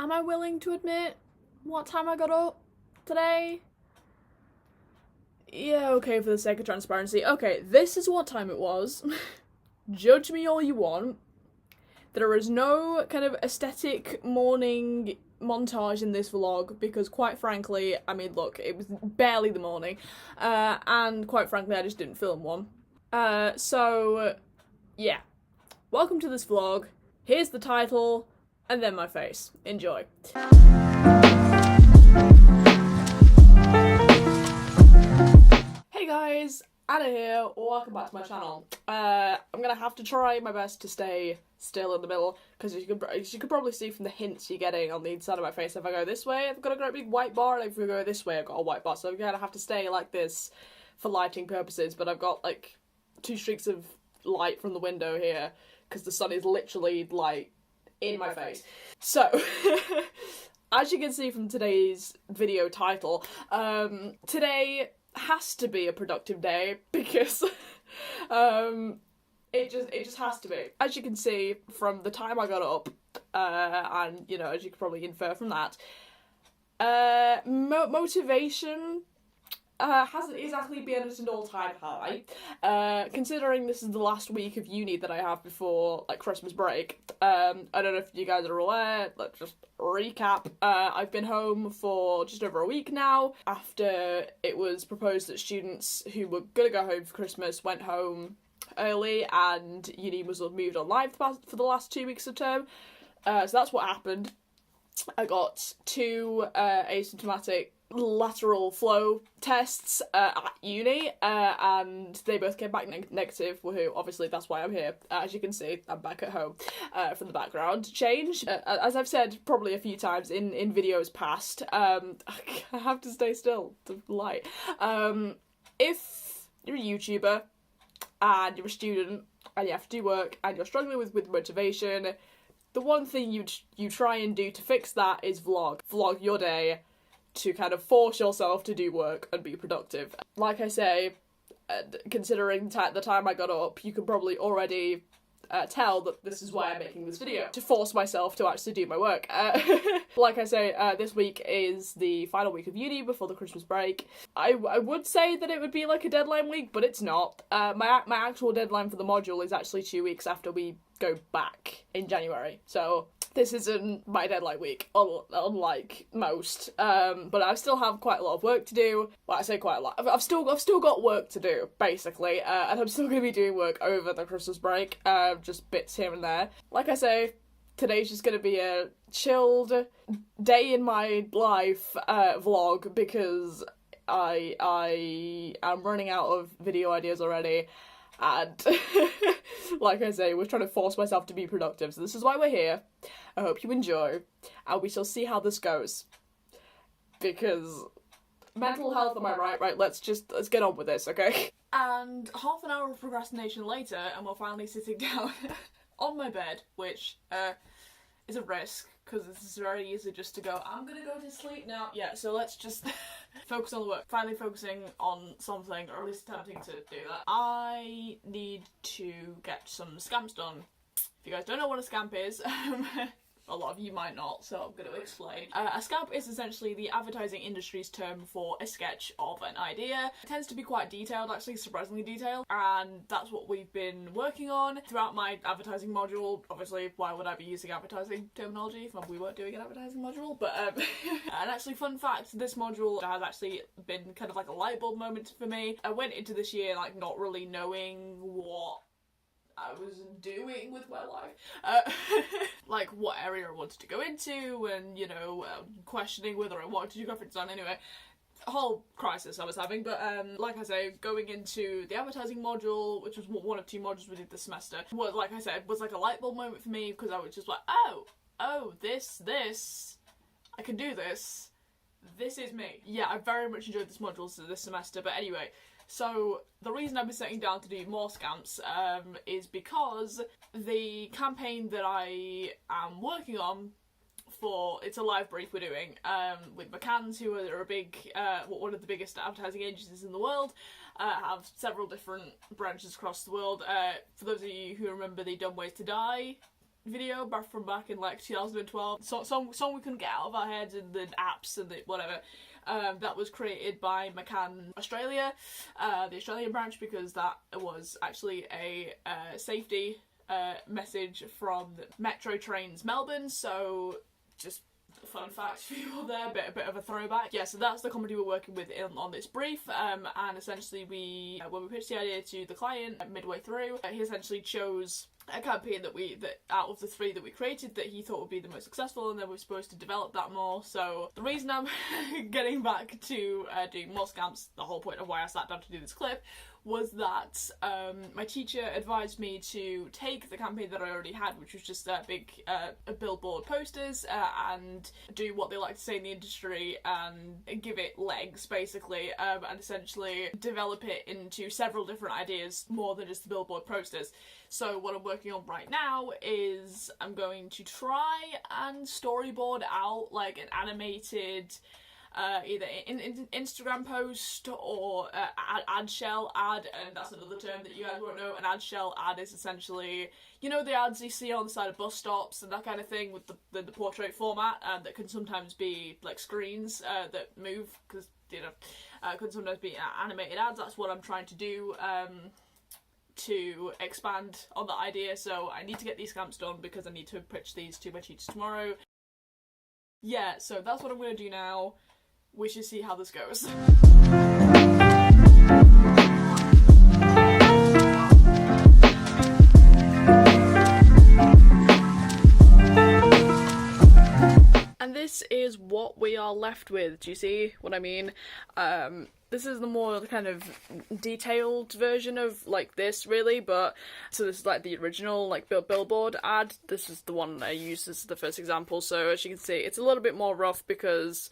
am I willing to admit what time I got up today? Yeah, okay, for the sake of transparency. Okay, this is what time it was. Judge me all you want. There is no kind of aesthetic morning montage in this vlog because, quite frankly, I mean, look, it was barely the morning, and quite frankly, I just didn't film one. So, yeah. Welcome to this vlog. Here's the title, and then my face. Enjoy. Hey guys, Anna here, welcome back to my channel. I'm gonna have to try my best to stay still in the middle, because as you could probably see from the hints you're getting on the inside of my face, if I go this way, I've got a great big white bar, and if we go this way, I've got a white bar, so I'm gonna have to stay like this for lighting purposes, but I've got like 2 streaks of light from the window here, because the sun is literally, like, in my face. So, as you can see from today's video title, today has to be a productive day because it just has to be. As you can see from the time I got up, and you know, as you can probably infer from that, motivation hasn't exactly been at an all-time high, considering this is the last week of uni that I have before, like, Christmas break. I don't know if you guys are aware, let's just recap. I've been home for just over a week now, after it was proposed that students who were gonna go home for Christmas went home early, and uni was moved online for the last 2 weeks of term. So that's what happened. I got 2 asymptomatic lateral flow tests at uni, and they both came back negative. Woohoo! Obviously, that's why I'm here. As you can see, I'm back at home from the background change. As I've said probably a few times in videos past, I have to stay still to light. If you're a YouTuber and you're a student and you have to do work and you're struggling with motivation, the one thing you try and do to fix that is vlog your day, to kind of force yourself to do work and be productive. Like I say, considering the time I got up, you can probably already tell that this is why I'm making this video, to force myself to actually do my work. Like I say, this week is the final week of uni before the Christmas break. I would say that it would be like a deadline week, but it's not. My actual deadline for the module is actually 2 weeks after we go back in January, so this isn't my deadline week, unlike most, but I still have quite a lot of work to do. Well, I say quite a lot. I've still got work to do, basically, and I'm still going to be doing work over the Christmas break, just bits here and there. Like I say, today's just going to be a chilled day in my life vlog, because I am running out of video ideas already, and like I say, we're trying to force myself to be productive, so this is why we're here. I hope you enjoy, and we shall see how this goes, because mental health, am I right? Right, let's get on with this, okay? And half an hour of procrastination later, and we're finally sitting down on my bed, which is a risk, because this is very easy just to go, I'm gonna go to sleep now. Yeah, so let's just focus on the work. Finally focusing on something, or at least attempting to do that. I need to get some scamps done. If you guys don't know what a scamp is, a lot of you might not, so I'm going to explain. A scamp is essentially the advertising industry's term for a sketch of an idea. It tends to be quite detailed, actually surprisingly detailed, and that's what we've been working on throughout my advertising module. Obviously, why would I be using advertising terminology if we weren't doing an advertising module? But, and actually, fun fact, this module has actually been kind of like a light bulb moment for me. I went into this year, like, not really knowing what I was doing with my life, like what area I wanted to go into, and you know, questioning whether I wanted to do graphic design. Anyway, a whole crisis I was having, but like I say, going into the advertising module, which was one of 2 modules we did this semester, was, like I said, was like a light bulb moment for me, because I was just like, oh, this, I can do this. This is me. Yeah, I very much enjoyed this module this semester, but anyway. So, the reason I've been sitting down to do more scamps is because the campaign that I am working on for, it's a live brief we're doing with McCann's, who are a big, one of the biggest advertising agencies in the world, have several different branches across the world. For those of you who remember the Dumb Ways to Die video back in like 2012. Song we couldn't get out of our heads, and the apps and the whatever. That was created by McCann Australia, the Australian branch, because that was actually a safety message from Metro Trains Melbourne. So just fun fact for you all there, bit of a throwback. Yeah, so that's the company we're working with on this brief, and essentially when we pitched the idea to the client midway through, he essentially chose a campaign that out of the 3 that we created that he thought would be the most successful, and then we're supposed to develop that more. So the reason I'm getting back to doing more scamps, the whole point of why I sat down to do this clip, was that my teacher advised me to take the campaign that I already had, which was just big billboard posters, and do what they like to say in the industry and give it legs, basically, and essentially develop it into several different ideas more than just the billboard posters. So what I'm working on right now is I'm going to try and storyboard out like an animated either in Instagram post or ad shell ad, and that's another term that you guys won't know. An ad shell ad is essentially, you know, the ads you see on the side of bus stops and that kind of thing with the portrait format, that can sometimes be like screens that move, because you know, could sometimes be animated ads. That's what I'm trying to do to expand on that idea. So I need to get these scamps done because I need to pitch these to my teachers tomorrow. Yeah, so that's what I'm going to do now. We should see how this goes. And this is what we are left with. Do you see what I mean? This is the more kind of detailed version of like this, really, but so this is like the original like billboard ad. This is the one I used as the first example. So as you can see, it's a little bit more rough because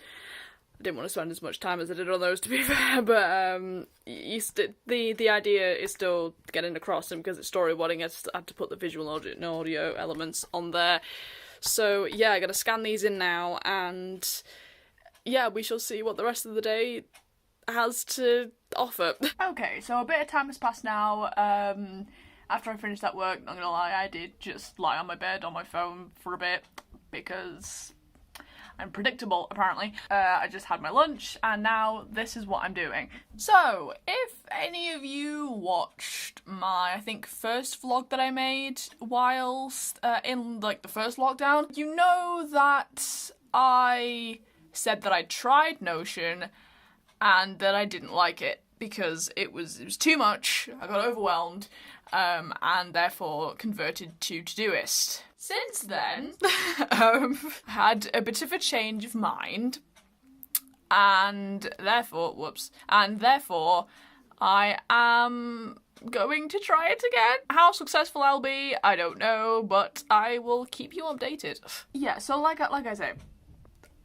I didn't want to spend as much time as I did on those, to be fair, but the idea is still getting across, and because it's storyboarding, I had to put the visual audio elements on there. So yeah, I'm gonna scan these in now, and yeah, we shall see what the rest of the day has to offer. Okay, so a bit of time has passed now. After I finished that work, not gonna lie, I did just lie on my bed on my phone for a bit because I'm predictable, apparently. I just had my lunch, and now this is what I'm doing. So, if any of you watched my, I think, first vlog that I made whilst in, like, the first lockdown, you know that I said that I tried Notion and that I didn't like it because it was too much, I got overwhelmed, and therefore converted to Todoist. Since then, had a bit of a change of mind, and therefore, I am going to try it again. How successful I'll be, I don't know, but I will keep you updated. Yeah, so like I said,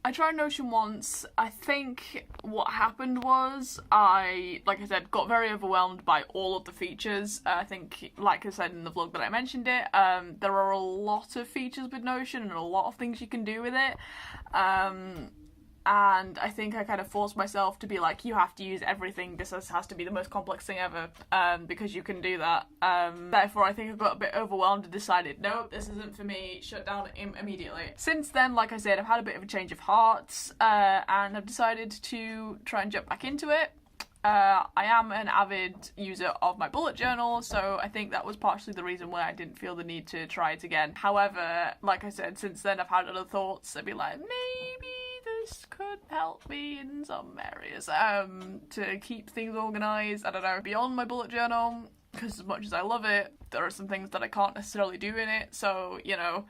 I tried Notion once. I think what happened was like I said, got very overwhelmed by all of the features. I think, like I said in the vlog that I mentioned it, there are a lot of features with Notion and a lot of things you can do with it. And I think I kind of forced myself to be like, you have to use everything, this has to be the most complex thing ever, because you can do that. Therefore, I think I got a bit overwhelmed and decided, nope, this isn't for me, shut down immediately. Since then, like I said, I've had a bit of a change of heart, and I've decided to try and jump back into it. I am an avid user of my bullet journal, so I think that was partially the reason why I didn't feel the need to try it again. However, like I said, since then I've had other thoughts. I'd be like, maybe this could help me in some areas, to keep things organised. I don't know, beyond my bullet journal, because as much as I love it, there are some things that I can't necessarily do in it, so, you know,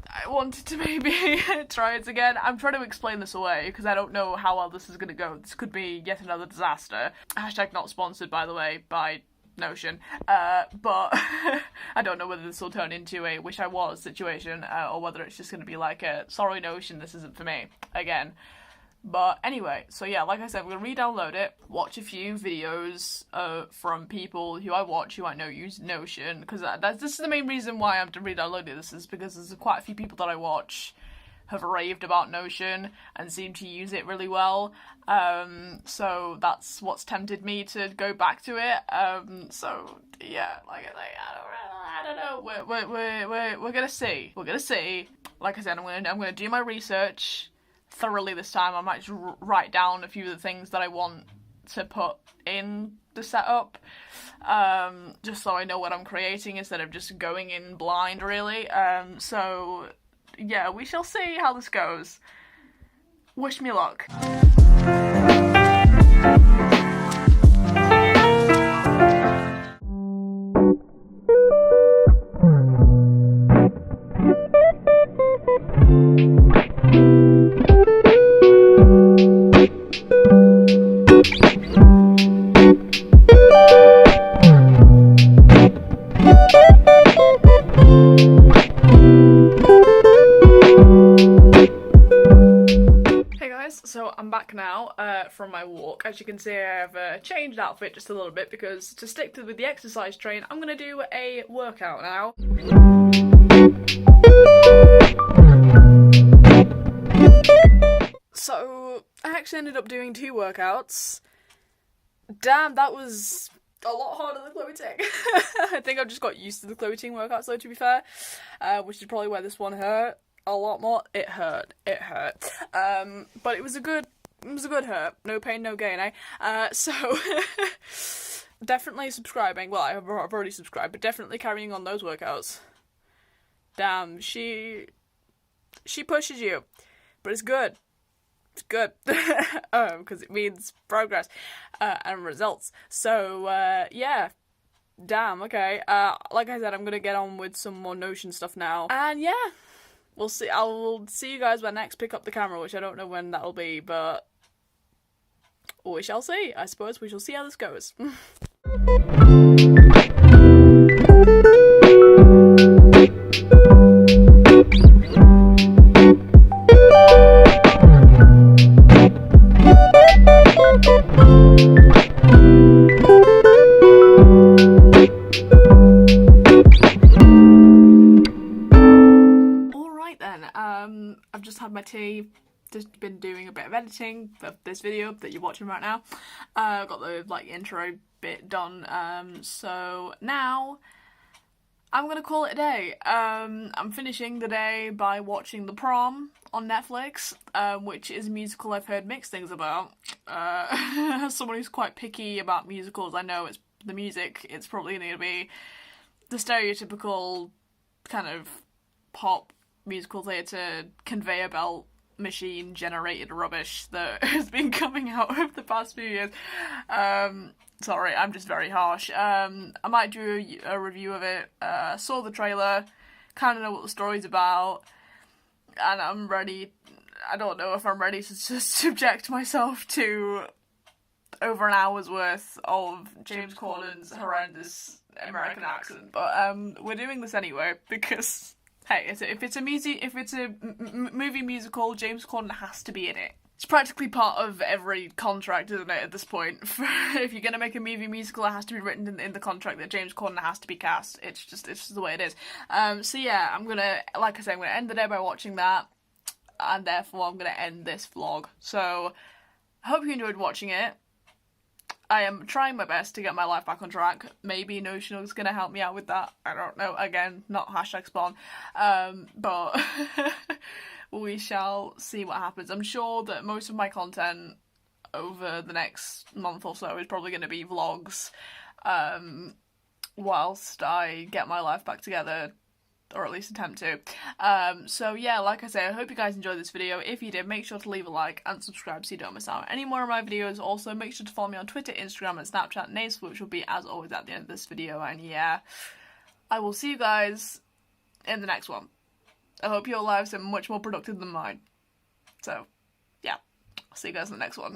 I wanted to maybe try it again. I'm trying to explain this away because I don't know how well this is going to go. This could be yet another disaster. Hashtag not sponsored, by the way, by Notion. But I don't know whether this will turn into a wish I was situation, or whether it's just going to be like a sorry Notion, this isn't for me again. But anyway, so yeah, like I said, we're going to re-download it, watch a few videos from people who I watch who I know use Notion, because this is the main reason why I'm re-downloading this, is because there's quite a few people that I watch have raved about Notion and seem to use it really well. So that's what's tempted me to go back to it. So yeah, like I don't know. We're gonna see. We're gonna see. Like I said, I'm gonna do my research thoroughly this time. I might just write down a few of the things that I want to put in the setup, just so I know what I'm creating instead of just going in blind, really. So yeah, we shall see how this goes. Wish me luck. So I'm back now from my walk. As you can see, I have changed outfit just a little bit because to stick with the exercise train, I'm going to do a workout now. So I actually ended up doing 2 workouts. Damn, that was a lot harder than floating. I think I've just got used to the floating workouts though, to be fair, which is probably why this one hurt a lot more. It hurt. But it was a good hurt. No pain, no gain, eh? So definitely subscribing. Well, I've already subscribed, but definitely carrying on those workouts. Damn, she pushes you, but it's good. It's good, because it means progress and results. So yeah. Damn. Okay. Like I said, I'm gonna get on with some more Notion stuff now, and yeah. We'll see. I'll see you guys when I next pick up the camera, which I don't know when that'll be, but we shall see. I suppose we shall see how this goes. I've just had my tea, just been doing a bit of editing for this video that you're watching right now. Got the intro bit done, so now I'm gonna call it a day. I'm finishing the day by watching The Prom on Netflix, which is a musical I've heard mixed things about. As someone who's quite picky about musicals, I know it's the music, it's probably going to be the stereotypical kind of pop musical theatre conveyor belt machine generated rubbish that has been coming out over the past few years. Sorry, I'm just very harsh. I might do a review of it. Saw the trailer, kind of know what the story's about, and I'm ready. I don't know if I'm ready to just subject myself to over an hour's worth of James Corden's horrendous American accent, but we're doing this anyway because hey, if it's a movie musical, James Corden has to be in it. It's practically part of every contract, isn't it, at this point? If you're gonna make a movie musical, it has to be written in the contract that James Corden has to be cast. It's just the way it is. So yeah, I'm gonna end the day by watching that, and therefore I'm gonna end this vlog. So I hope you enjoyed watching it. I am trying my best to get my life back on track. Maybe Notion is going to help me out with that. I don't know. Again, not #spawn. But we shall see what happens. I'm sure that most of my content over the next month or so is probably going to be vlogs, whilst I get my life back together, or at least attempt to. So yeah, like I say, I hope you guys enjoyed this video. If you did, make sure to leave a like and subscribe so you don't miss out on any more of my videos. Also, make sure to follow me on Twitter, Instagram, and Snapchat names, which will be, as always, at the end of this video. And yeah, I will see you guys in the next one. I hope your lives are much more productive than mine. So, yeah, I'll see you guys in the next one.